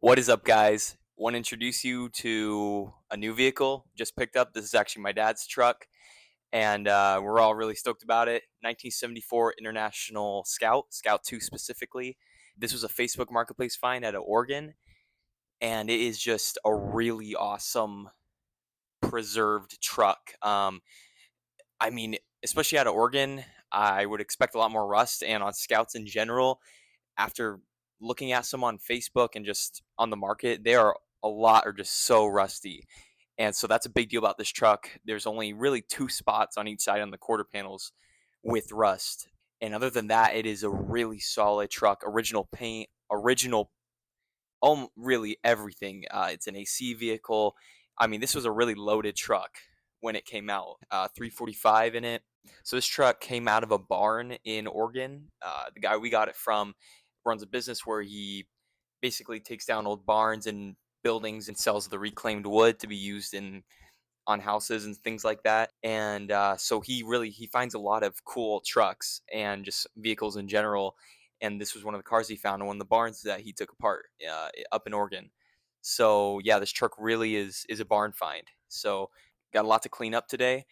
What is up, guys? Want to introduce you to a new vehicle just picked up. This is actually my dad's truck, and we're all really stoked about it. 1974 International Scout 2 specifically. This was a Facebook Marketplace find out of Oregon, and it is just a really awesome preserved truck. I mean, especially out of Oregon, I would expect a lot more rust, and on Scouts in general, after looking at some on Facebook and just on the market, they are a lot are just so rusty. And so that's a big deal about this truck. There's only really two spots on each side on the quarter panels with rust. And other than that, it is a really solid truck. Original paint, original, really everything. It's an AC vehicle. I mean, this was a really loaded truck when it came out. 345 in it. So this truck came out of a barn in Oregon. The guy we got it from runs a business where he basically takes down old barns and buildings and sells the reclaimed wood to be used in on houses and things like that. And so he finds a lot of cool trucks and just vehicles in general. And this was one of the cars he found in one of the barns that he took apart up in Oregon. So yeah, this truck really is a barn find. So got a lot to clean up today,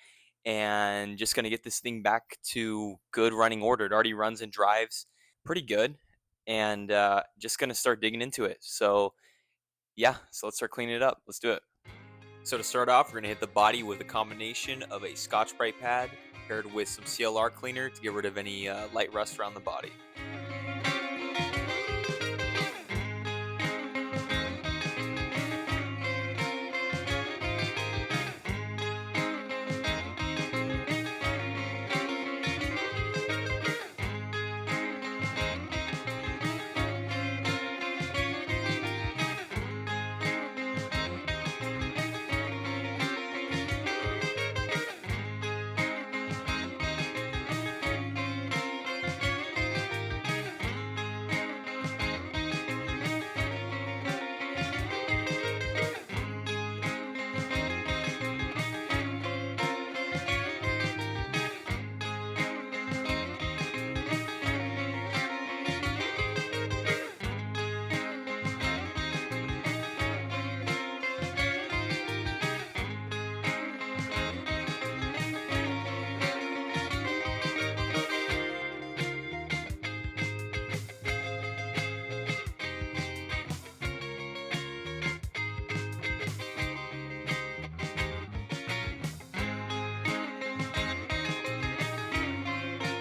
and just gonna get this thing back to good running order. It already runs and drives pretty good, and just gonna start digging into it. So yeah, so let's start cleaning it up. Let's do it. So to start off, we're going to hit the body with a combination of a Scotch-Brite pad paired with some CLR cleaner to get rid of any light rust around the body.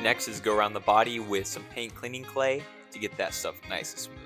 Next is go around the body with some paint cleaning clay to get that stuff nice and smooth.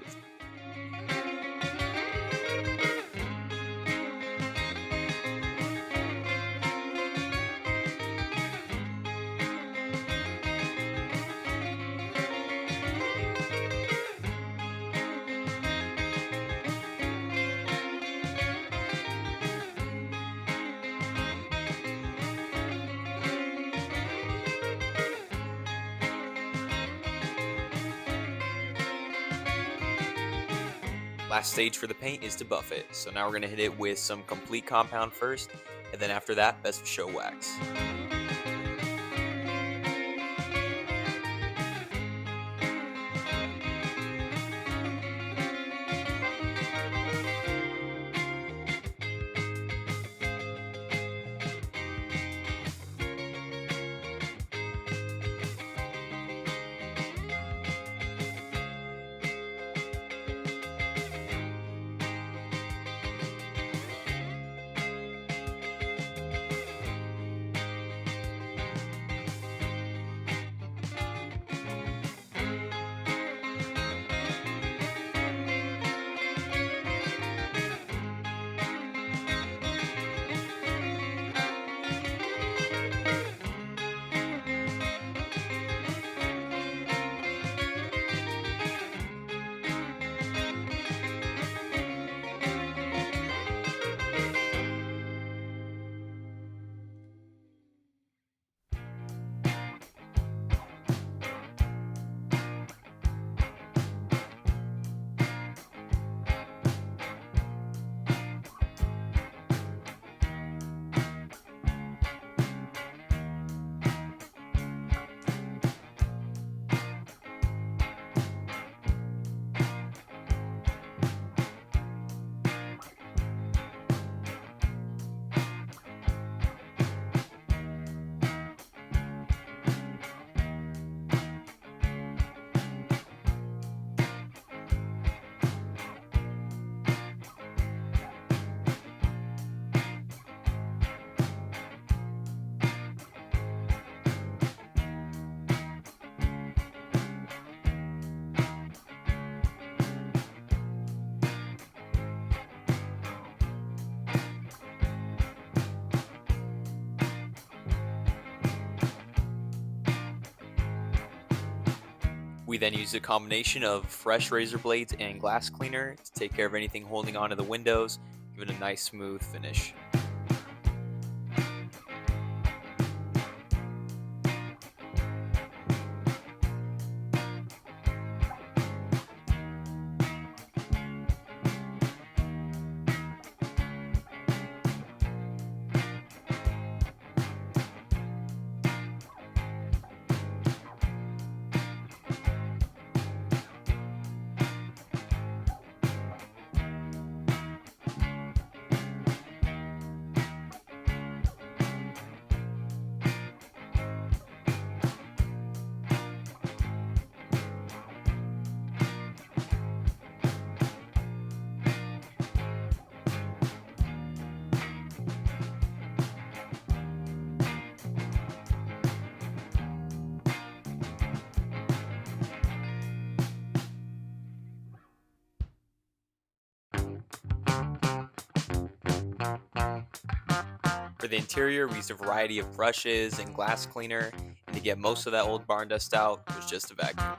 Last stage for the paint is to buff it. So now we're going to hit it with some complete compound first, and then after that, best of show wax. We then use a combination of fresh razor blades and glass cleaner to take care of anything holding onto the windows, give it a nice smooth finish. For the interior, we used a variety of brushes and glass cleaner, and to get most of that old barn dust out was just a vacuum.